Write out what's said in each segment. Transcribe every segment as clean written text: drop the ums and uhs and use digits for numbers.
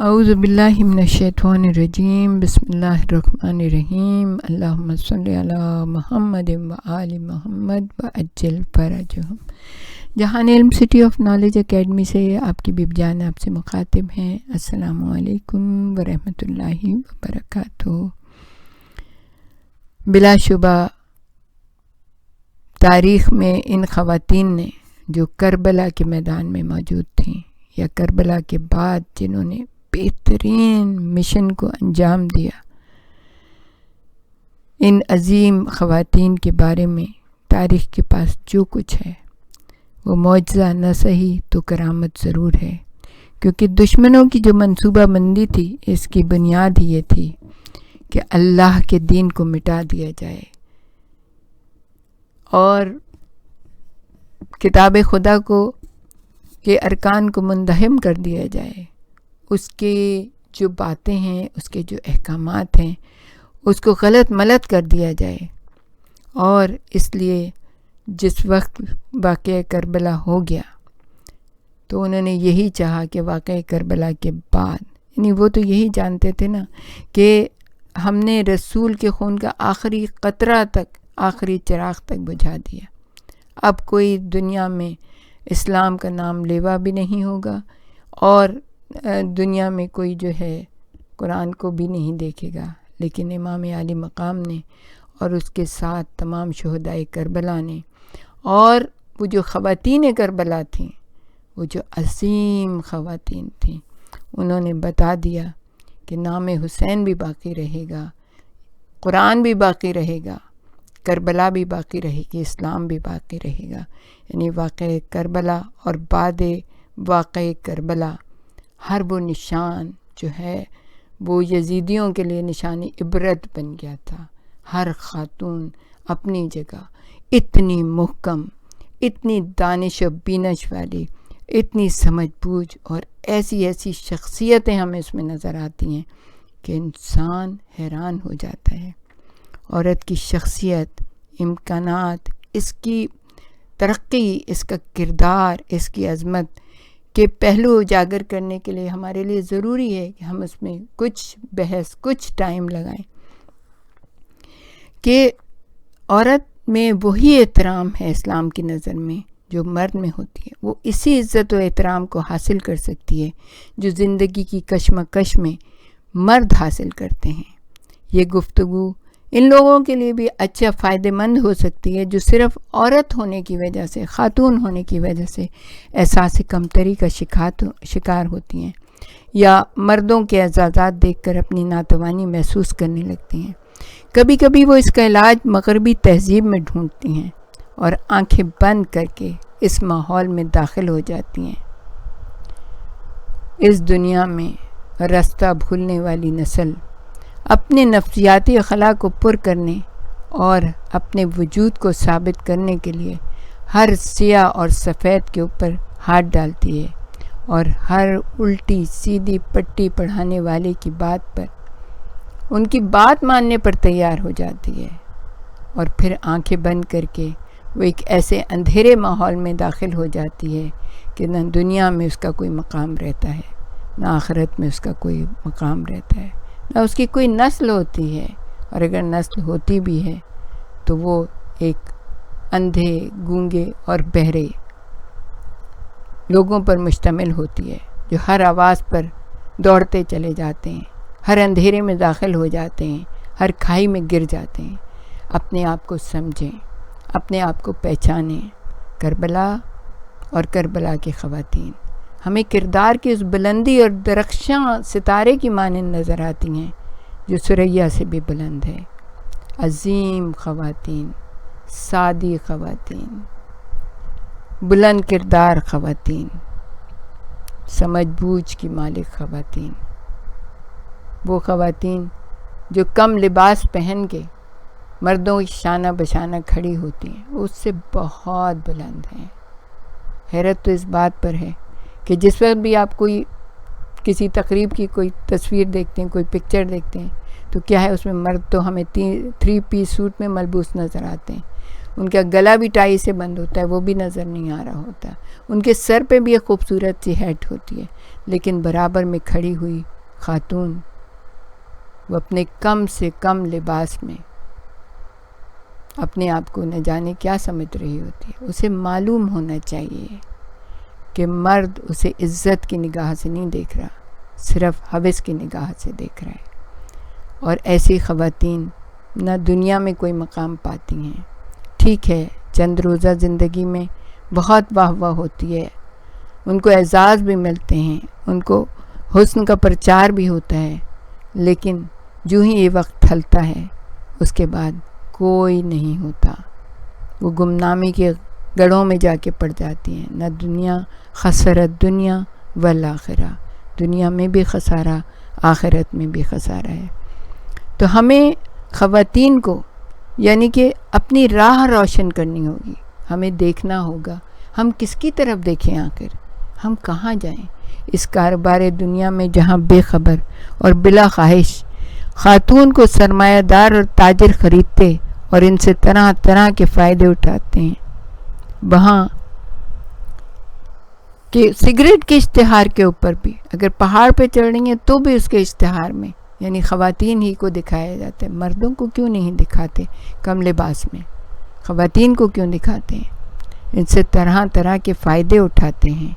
اعوذ باللہ من الشیطان الرجیم، بسم اللہ الرحمن الرحیم، اللہم صلی علی محمد و آل محمد وعجل فرجہم۔ جہان علم سٹی آف نالج اکیڈمی سے آپ کی بیب جان آپ سے مخاطب ہیں۔ السلام علیکم ورحمۃ اللہ وبرکاتہ۔ بلا شبہ تاریخ میں ان خواتین نے جو کربلا کے میدان میں موجود تھیں یا کربلا کے بعد جنہوں نے بہترین مشن کو انجام دیا، ان عظیم خواتین کے بارے میں تاریخ کے پاس جو کچھ ہے وہ معجزہ نہ صحیح تو کرامت ضرور ہے، کیونکہ دشمنوں کی جو منصوبہ بندی تھی اس کی بنیاد ہی یہ تھی کہ اللہ کے دین کو مٹا دیا جائے اور کتاب خدا کو کے ارکان کو منہدم کر دیا جائے، اس کے جو باتیں ہیں، اس کے جو احکامات ہیں اس کو غلط ملت کر دیا جائے۔ اور اس لیے جس وقت واقعہ کربلا ہو گیا تو انہوں نے یہی چاہا کہ واقعہ کربلا کے بعد، یعنی وہ تو یہی جانتے تھے نا کہ ہم نے رسول کے خون کا آخری قطرہ تک، آخری چراغ تک بجھا دیا، اب کوئی دنیا میں اسلام کا نام لیوا بھی نہیں ہوگا اور دنیا میں کوئی جو ہے قرآن کو بھی نہیں دیکھے گا۔ لیکن امام عالی مقام نے اور اس کے ساتھ تمام شہدائے کربلا نے اور وہ جو خواتین کربلا تھیں، وہ جو عظیم خواتین تھیں، انہوں نے بتا دیا کہ نام حسین بھی باقی رہے گا، قرآن بھی باقی رہے گا، کربلا بھی باقی رہے گی، اسلام بھی باقی رہے گا۔ یعنی واقعہ کربلا اور بعد واقعہ کربلا ہر وہ نشان جو ہے وہ یزیدیوں کے لیے نشانی عبرت بن گیا تھا۔ ہر خاتون اپنی جگہ اتنی محکم، اتنی دانش و بینش والی، اتنی سمجھ بوجھ اور ایسی ایسی شخصیتیں ہمیں اس میں نظر آتی ہیں کہ انسان حیران ہو جاتا ہے۔ عورت کی شخصیت، امکانات، اس کی ترقی، اس کا کردار، اس کی عظمت کے پہلو اجاگر کرنے کے لیے ہمارے لیے ضروری ہے کہ ہم اس میں کچھ بحث، کچھ ٹائم لگائیں کہ عورت میں وہی احترام ہے اسلام کی نظر میں جو مرد میں ہوتی ہے، وہ اسی عزت و احترام کو حاصل کر سکتی ہے جو زندگی کی کشمکش میں مرد حاصل کرتے ہیں۔ یہ گفتگو ان لوگوں کے لیے بھی اچھا فائدہ مند ہو سکتی ہے جو صرف عورت ہونے کی وجہ سے، خاتون ہونے کی وجہ سے احساس کمتری کا شکار ہوتی ہیں یا مردوں کے اعزازات دیکھ کر اپنی ناتوانی محسوس کرنے لگتی ہیں۔ کبھی کبھی وہ اس کا علاج مغربی تہذیب میں ڈھونڈتی ہیں اور آنکھیں بند کر کے اس ماحول میں داخل ہو جاتی ہیں۔ اس دنیا میں راستہ بھولنے والی نسل اپنے نفسیاتی اخلاق کو پر کرنے اور اپنے وجود کو ثابت کرنے کے لیے ہر سیاہ اور سفید کے اوپر ہاتھ ڈالتی ہے اور ہر الٹی سیدھی پٹی پڑھانے والے کی بات پر، ان کی بات ماننے پر تیار ہو جاتی ہے، اور پھر آنکھیں بند کر کے وہ ایک ایسے اندھیرے ماحول میں داخل ہو جاتی ہے کہ نہ دنیا میں اس کا کوئی مقام رہتا ہے، نہ آخرت میں اس کا کوئی مقام رہتا ہے، نہ اس کی کوئی نسل ہوتی ہے، اور اگر نسل ہوتی بھی ہے تو وہ ایک اندھے، گونگے اور بہرے لوگوں پر مشتمل ہوتی ہے جو ہر آواز پر دوڑتے چلے جاتے ہیں، ہر اندھیرے میں داخل ہو جاتے ہیں، ہر کھائی میں گر جاتے ہیں۔ اپنے آپ کو سمجھیں، اپنے آپ کو پہچانیں۔ کربلا اور کربلا کی خواتین ہمیں کردار کی اس بلندی اور درخشاں ستارے کی مانند نظر آتی ہیں جو ثریا سے بھی بلند ہے۔ عظیم خواتین، سادی خواتین، بلند کردار خواتین، سمجھ بوجھ کی مالک خواتین، وہ خواتین جو کم لباس پہن کے مردوں کی شانہ بشانہ کھڑی ہوتی ہیں، وہ اس سے بہت بلند ہیں۔ حیرت تو اس بات پر ہے کہ جس وقت بھی آپ کوئی کسی تقریب کی کوئی تصویر دیکھتے ہیں، کوئی پکچر دیکھتے ہیں، تو کیا ہے اس میں مرد تو ہمیں 3 پیس سوٹ میں ملبوس نظر آتے ہیں، ان کا گلا بھی ٹائی سے بند ہوتا ہے، وہ بھی نظر نہیں آ رہا ہوتا، ان کے سر پہ بھی ایک خوبصورت سی ہیٹ ہوتی ہے، لیکن برابر میں کھڑی ہوئی خاتون وہ اپنے کم سے کم لباس میں اپنے آپ کو نہ جانے کیا سمجھ رہی ہوتی ہے. اسے معلوم ہونا چاہیے کہ مرد اسے عزت کی نگاہ سے نہیں دیکھ رہا, صرف حوث کی نگاہ سے دیکھ رہا ہے. اور ایسی خواتین نہ دنیا میں کوئی مقام پاتی ہیں. ٹھیک ہے, چند روزہ زندگی میں بہت واہ واہ ہوتی ہے, ان کو اعزاز بھی ملتے ہیں, ان کو حسن کا پرچار بھی ہوتا ہے, لیکن جو ہی یہ وقت ٹھلتا ہے اس کے بعد کوئی نہیں ہوتا. وہ گمنامی کے گڑھوں میں جا کے پڑ جاتی ہیں. نہ دنیا خسرت دنیا والآخرہ, دنیا میں بھی خسارہ, آخرت میں بھی خسارہ ہے. تو ہمیں خواتین کو یعنی کہ اپنی راہ روشن کرنی ہوگی. ہمیں دیکھنا ہوگا ہم کس کی طرف دیکھیں, آخر ہم کہاں جائیں. اس کاروبار دنیا میں جہاں بے خبر اور بلا خواہش خاتون کو سرمایہ دار اور تاجر خریدتے اور ان سے طرح طرح کے فائدے اٹھاتے ہیں, وہاں کہ سگریٹ کے اشتہار کے اوپر بھی اگر پہاڑ پہ چڑھ رہی ہیں تو بھی اس کے اشتہار میں یعنی خواتین ہی کو دکھایا جاتا ہے. مردوں کو کیوں نہیں دکھاتے کم لباس میں, خواتین کو کیوں دکھاتے ہیں؟ ان سے طرح طرح کے فائدے اٹھاتے ہیں.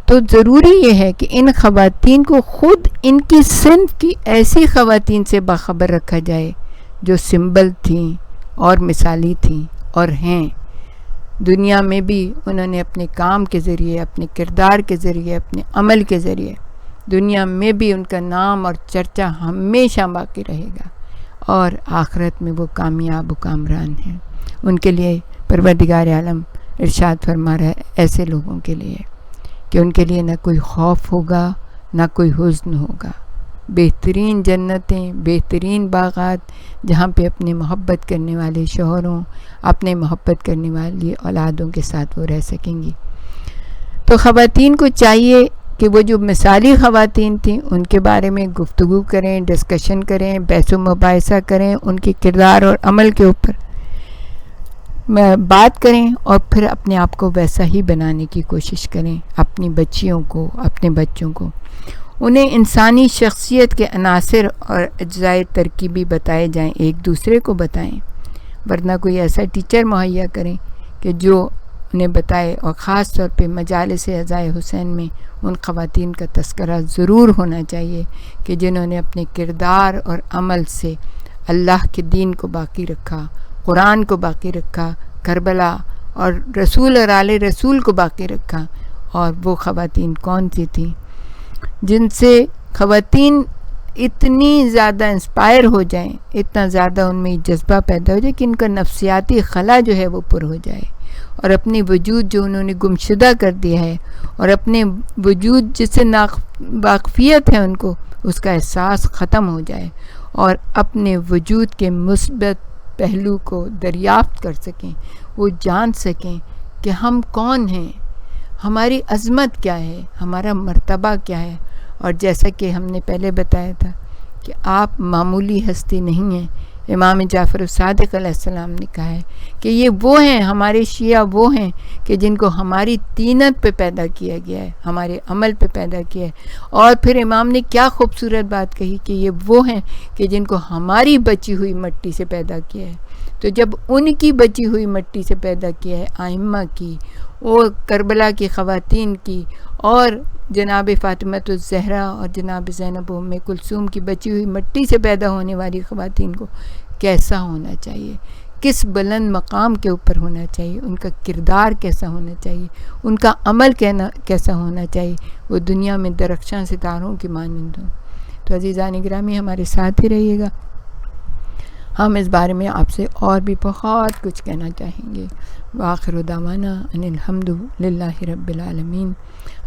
تو ضروری یہ ہے کہ ان خواتین کو خود ان کی صنف کی ایسی خواتین سے باخبر رکھا جائے جو سمبل تھیں اور مثالی تھیں اور ہیں. دنیا میں بھی انہوں نے اپنے کام کے ذریعے, اپنے کردار کے ذریعے, اپنے عمل کے ذریعے دنیا میں بھی ان کا نام اور چرچا ہمیشہ باقی رہے گا, اور آخرت میں وہ کامیاب و کامران ہیں. ان کے لیے پروردگار عالم ارشاد فرما رہا ہے ایسے لوگوں کے لیے کہ ان کے لیے نہ کوئی خوف ہوگا نہ کوئی حزن ہوگا. بہترین جنتیں, بہترین باغات جہاں پہ اپنے محبت کرنے والے شوہروں, اپنے محبت کرنے والی اولادوں کے ساتھ وہ رہ سکیں گی. تو خواتین کو چاہیے کہ وہ جو مثالی خواتین تھیں ان کے بارے میں گفتگو کریں, ڈسکشن کریں, بحث و مباحثہ کریں, ان کے کردار اور عمل کے اوپر بات کریں, اور پھر اپنے آپ کو ویسا ہی بنانے کی کوشش کریں. اپنی بچیوں کو, اپنے بچوں کو انہیں انسانی شخصیت کے عناصر اور اجزائے ترکیبی بتائے جائیں, ایک دوسرے کو بتائیں, ورنہ کوئی ایسا ٹیچر مہیا کریں کہ جو انہیں بتائے. اور خاص طور پہ مجالس عزائے حسین میں ان خواتین کا تذکرہ ضرور ہونا چاہیے کہ جنہوں نے اپنے کردار اور عمل سے اللہ کے دین کو باقی رکھا, قرآن کو باقی رکھا, کربلا اور رسول اور آل رسول کو باقی رکھا. اور وہ خواتین کون سی تھیں جن سے خواتین اتنی زیادہ انسپائر ہو جائیں, اتنا زیادہ ان میں جذبہ پیدا ہو جائے کہ ان کا نفسیاتی خلا جو ہے وہ پر ہو جائے, اور اپنی وجود جو انہوں نے گمشدہ کر دیا ہے اور اپنے وجود جس سے واقفیت ہے ان کو, اس کا احساس ختم ہو جائے, اور اپنے وجود کے مثبت پہلو کو دریافت کر سکیں. وہ جان سکیں کہ ہم کون ہیں, ہماری عظمت کیا ہے, ہمارا مرتبہ کیا ہے. اور جیسا کہ ہم نے پہلے بتایا تھا کہ آپ معمولی ہستی نہیں ہیں. امام جعفر الصادق علیہ السلام نے کہا ہے کہ یہ وہ ہیں, ہمارے شیعہ وہ ہیں کہ جن کو ہماری طینت پہ پیدا کیا گیا ہے, ہمارے عمل پہ پیدا کیا ہے. اور پھر امام نے کیا خوبصورت بات کہی کہ یہ وہ ہیں کہ جن کو ہماری بچی ہوئی مٹی سے پیدا کیا ہے. تو جب ان کی بچی ہوئی مٹی سے پیدا کیا ہے, آئمہ کی, اور کربلا کی خواتین کی, اور جناب فاطمۃ الزہرا اور جناب زینب ام کلثوم کی بچی ہوئی مٹی سے پیدا ہونے والی خواتین کو کیسا ہونا چاہیے, کس بلند مقام کے اوپر ہونا چاہیے, ان کا کردار کیسا ہونا چاہیے, ان کا عمل کیسا ہونا چاہیے, وہ دنیا میں درخشاں ستاروں کی مانند ہوں. تو عزیزان گرامی, ہمارے ساتھ ہی رہیے گا, ہم اس بارے میں آپ سے اور بھی بہت کچھ کہنا چاہیں گے. وآخر دعوانا ان الحمد للہ رب العالمین.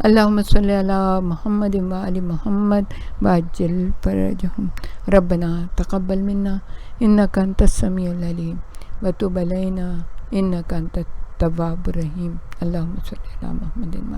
اللہم صلی علی محمد وآل محمد وعجل فرجہم. ربنا تقبل منا انک انت السمیع العلیم وتب علینا انک انت التواب الرحیم. اللہم صلی علی محمد.